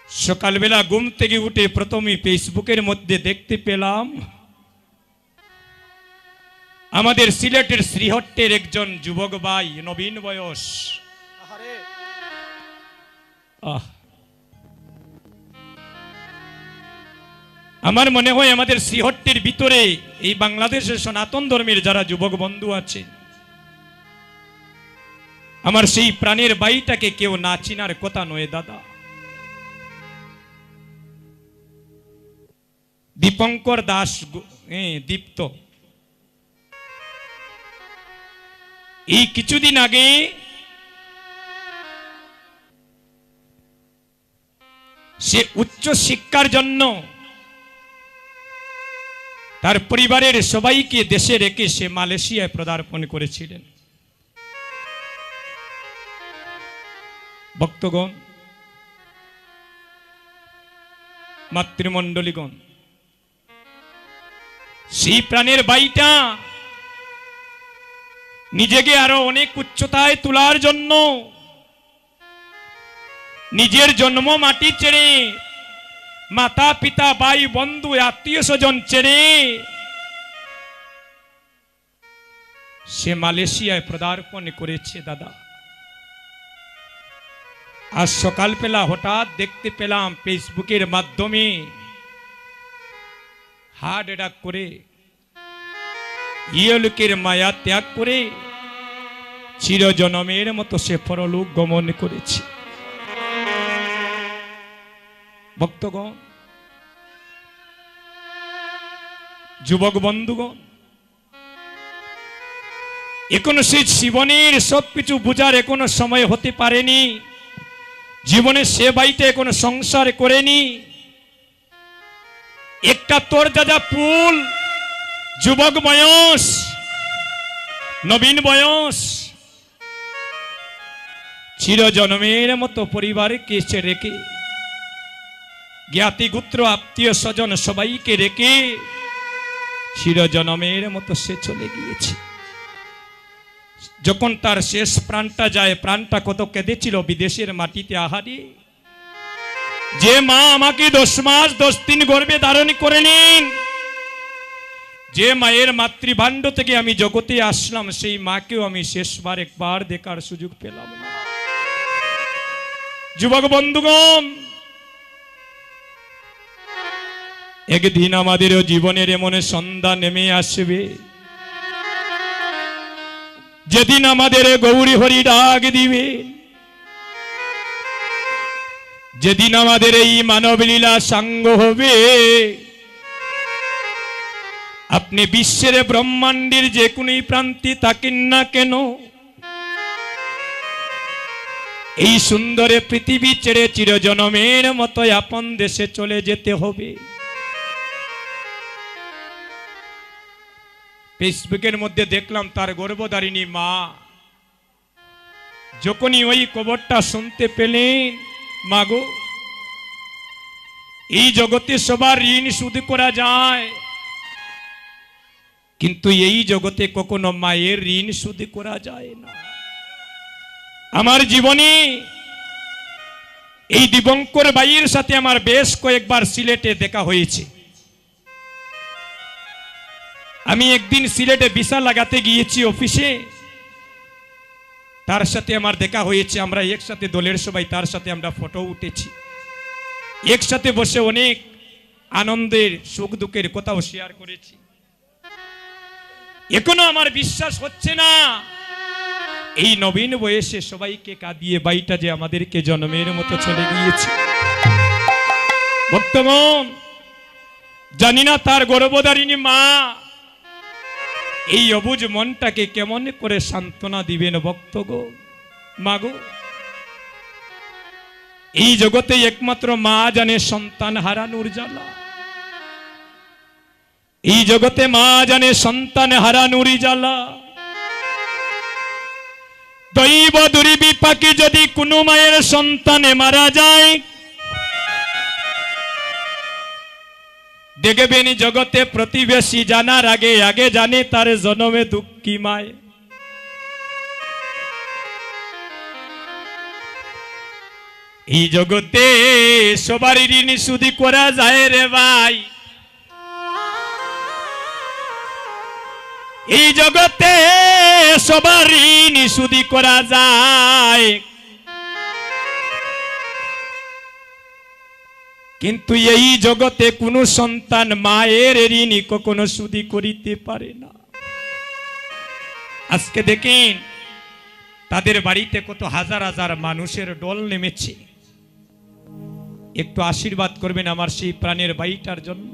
সকালবেলা ঘুম থেকে উঠে প্রথমে ফেসবুকের মধ্যে দেখতে পেলাম আমাদের সিলেটের শ্রীহট্টের একজন যুবক ভাই, নবীন বয়স। আমার মনে হয় আমাদের শ্রীহট্টের ভিতরে এই বাংলাদেশের সনাতন ধর্মের যারা যুবক বন্ধু আছে, আমার সেই প্রাণের ভাইটাকে কেউ না চিনার কথা নয় দাদা। দীপঙ্কর দাস, দীপ্ত। এই কিছুদিন আগে সে উচ্চ শিক্ষার জন্য তার পরিবারের সবাইকে দেশে রেখে সে মালয়েশিয়ায় পদার্পণ করেছিলেন। ভক্তগণ, মাতৃমণ্ডলীগণ, সেই প্রাণের ভাইটা নিজেকে আরো অনেক উচ্চতায় তোলার জন্য নিজের জন্ম মাটি ছেড়ে, মাতা পিতা ভাই বন্ধু আত্মীয় স্বজন ছেড়ে সে মালয়েশিয়ায় পদার্পণ করেছে দাদা। আজ সকালবেলা হঠাৎ দেখতে পেলাম ফেসবুকের মাধ্যমে হার্ট অ্যাটাক করে ইহলোকের মায়া ত্যাগ করে চিরজনমের মতো সে পরলোক গমন করেছে। ভক্তগণ, যুবক বন্ধুগণ, এখনো সে জীবনের সবকিছু বুঝার এখনো সময় হতে পারেনি। জীবনে সে ভাইটা এখনো সংসার করেনি। একটা তোর দাদা ফুল, যুবক বয়স, নবীন বয়স, চিরজন্মের মতো পরিবারকে রেখে, জ্ঞাতি গোত্র আত্মীয় স্বজন সবাইকে রেখে চিরজন্মের মতো সে চলে গিয়েছে। যখন তার শেষ প্রাণটা যায়, প্রাণটা কত কেঁদেছিল বিদেশের মাটিতে। আহারে, যে মা আমাকে 10 মাস 10 দিন গর্ভে ধারণ করেলেন, যে মায়ের মাতৃভাণ্ড থেকে আমি জগতে আসলাম, সেই মাকেও আমি শেষবার একবার দেখার সুযোগ পেলাম না। যুবক বন্ধুগণ, একদিন আমাদেরও জীবনের এমন সন্ধ্যা নেমে আসবে, যেদিন আমাদের গৌরী হরি ডাক দিবে, যেদিন আমাদের এই মানব লীলা সাঙ্গ হবে। আপনি বিশ্বের ব্রহ্মাণ্ডের যে কোনো প্রান্তে থাকেন না কেন, এই সুন্দর পৃথিবী ছেড়ে চিরজনমের মতো আপন দেশে চলে যেতে হবে। ফেসবুকের মধ্যে দেখলাম তার গর্ভধারিণী মা যখনই ওই খবরটা শুনতে পেলেন, মাগো, এই জগতে সবার ঋণ শোধ করা যায়, কিন্তু এই জগতে কখনো মায়ের ঋণ শোধ করা যায় না। আমার জীবনে এই দীপঙ্কর ভাইয়ের সাথে আমার বেশ কয়েকবার সিলেটে দেখা হয়েছে। আমি একদিন সিলেটে ভিসা লাগাতে গিয়েছি অফিসে, তার সাথে আমার দেখা হয়েছে। আমরা একসাথে দলের সবাই তার সাথে আমরা ফটো উঠেছি, একসাথে বসে অনেক আনন্দের সুখ দুঃখের কথাও শেয়ার করেছি। এখনো আমার বিশ্বাস হচ্ছে না, এই নবীন বয়সে সবাইকে কাঁদিয়ে ভাইটা যে আমাদেরকে জন্মের মতো চলে গিয়েছে। বর্তমান জানি না তার গর্ভধারিণী মা এই অবুঝ মনটাকে কেমন করে সান্ত্বনা দিবেন। ভক্তগো, মাগো, এই জগতে একমাত্র মা জানে সন্তান হারানোর জ্বালা। এই জগতে মা জানে সন্তান হারানোর জ্বালা। দৈব দুর্বিপাকে যদি কোনো মায়ের সন্তানে মারা যায়, দেখবেন জগতে প্রতিবেশী জানার আগে আগে জানে তার জন্মে দুঃখী মায়। এই জগতে সবারই ঋণ শুধু করা যায় রে ভাই, এই জগতে সবার ঋণ শুধু করা যায়, কিন্তু এই জগতে কোনো সন্তান মায়ের ঋণ কখনো শুধু করিতে পারে না। আজকে দেখেন তাদের বাড়িতে কত হাজার হাজার মানুষের দল নেমেছে, একটু আশীর্বাদ করবেন আমার সেই প্রাণের ভাইটার জন্য,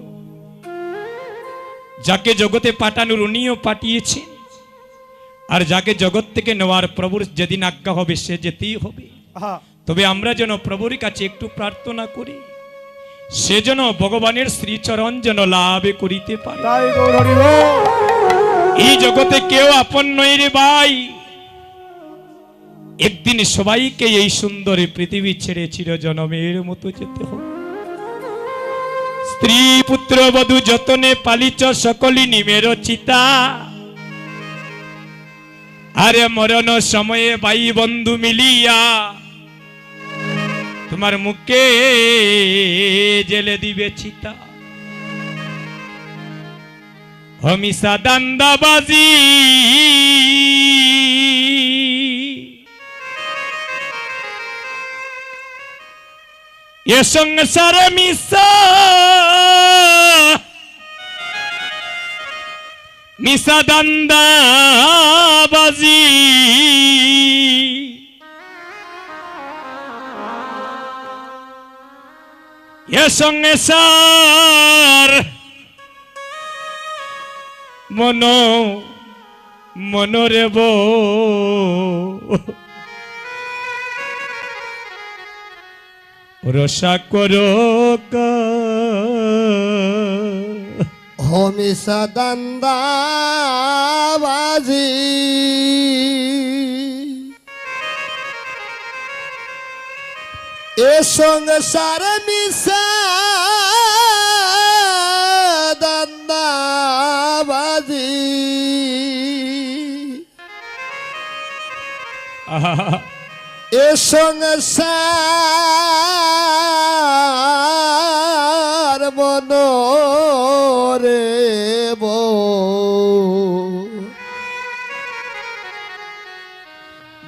যাকে জগতে পাঠানোর উনিও পাঠিয়েছেন, আর যাকে জগৎ থেকে নেওয়ার প্রভুর যেদিন আজ্ঞা হবে সে যেতেই হবে। তবে আমরা যেন প্রভুর কাছে একটু প্রার্থনা করি, সে যেন ভগবানের শ্রীচরণ যেন লাভ করিতে পারে। এই জগতে কেউ আপন নয় রে ভাই, একদিন সবাইকে এই সুন্দর পৃথিবী ছেড়ে চিরজনমের মতো যেতে হবে। স্ত্রী পুত্র বধূ যতনে পালিত সকলি নিমের চিতা, আরে মরণ সময়ে ভাই বন্ধু মিলিয়া তোমার মুখে জেলে দিবে চিতা। হমিষা দান্দাবাজি এ সংসার মিশা, মিশা দান্দাবাজি এ সংসার মন মনরে রসা করো হমিষা দান্দাবাজি এ সংসার মিশা দান্দাবাজি এ সংসার মনরে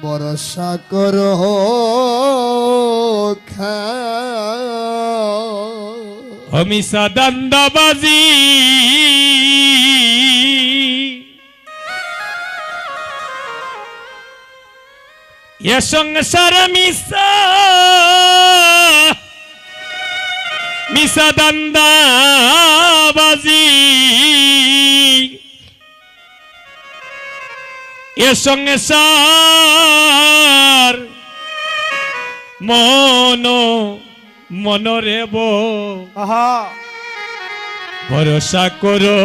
ভরসা করো হমিষা দান্দাবাজি এ সংসার মিশা, মিশা দান্দাবাজি এ সংসার মন মনরে ভরসা করো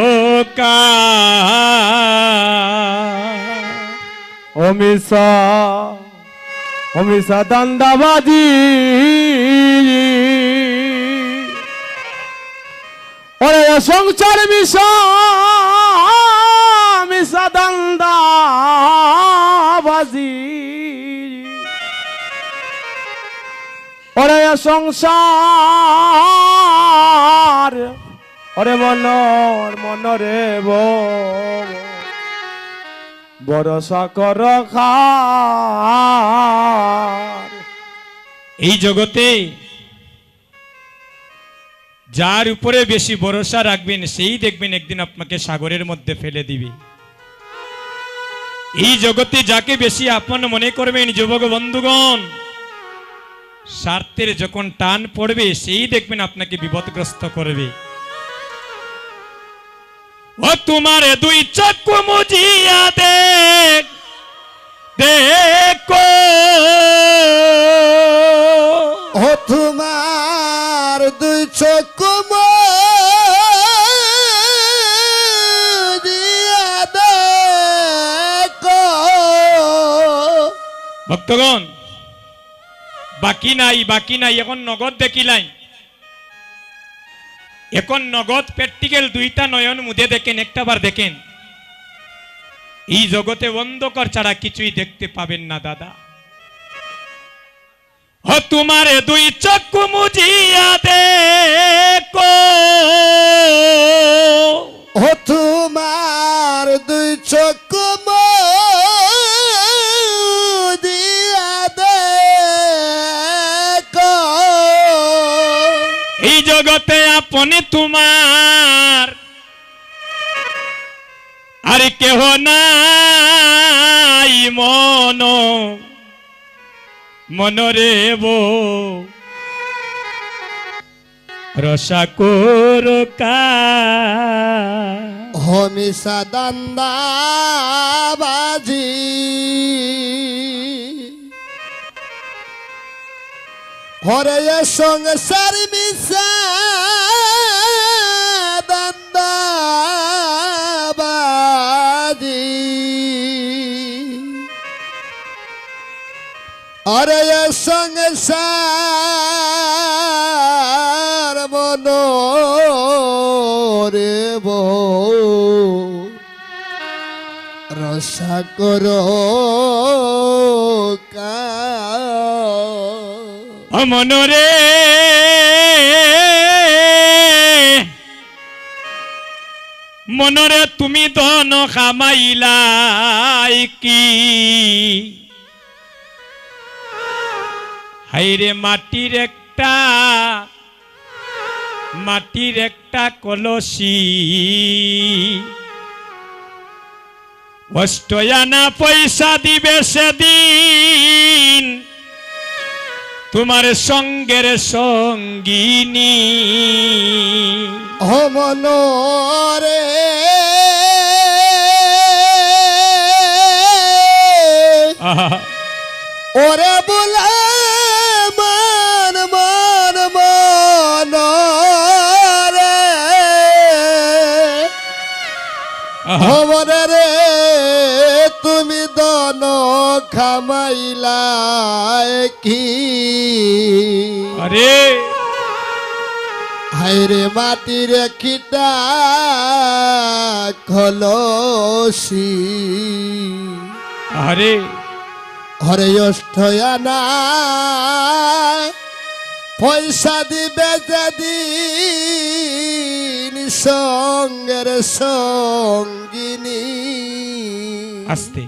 হমিষা হমিষা দান্দাবাজি ওরে সংসার মিশা মিশা দান্দাবাজি ওরে সংসার ওরে মনর মনরে ভরসা কর এই জগতে যার উপরে বেশি ভরসা রাখবেন সেই দেখবেন একদিন আপনাকে সাগরের মধ্যে ফেলে দিবে। এই জগতে যাকে বেশি আপন মনে করবেন যুবক বন্ধুগণ, স্বার্থের যখন টান পড়বে সেই দেখবেন আপনাকে বিপদগ্রস্ত করবে। ও তোমার দুই চক্ষু মুজিয়া দেখ দেখো, ও তোমার দুই চক্ষু মুজিয়া দেখো। ভক্তগণ বাকি নাই বাকি নাই, এখন নগদ দেখিলাই, এখন নগদ প্র্যাকটিক্যাল দুইটা নয়ন মুদে দেখেন, একটা বার দেখেন। এই জগতে অন্ধকার ছাড়া কিছুই দেখতে পাবেন না দাদা। ও তোমারে দুই চক্ষু মুজিয়া দেখো, ও তোমার দুই চক্ষু দিয়া দেখো, এই জগতে আপনি তোমার আর কেহ নাই মনরে বো রসা করকা হমিষা দান্দা বাজি হরে সংসার মিশা দান্দা বাজি হরে সংসার মনোরে বউ রসা করো মনরে মনরে তুমি ধন খামাইলাই কি হাইরে মাটির একটা কলসি অষ্টয়ানা পয়সা দিবে সেদিন তোমার সঙ্গের সঙ্গিনী ও মনোরে আহা ওরে বলে মান মান মান রে রে তুমি দন খামাইলা কি আরে হাইরে মাটির খিটা খলসি আরে হরে অষ্টয়ানা পয়সা দিবে যেদিন সঙ্গের সঙ্গিনী আস্তে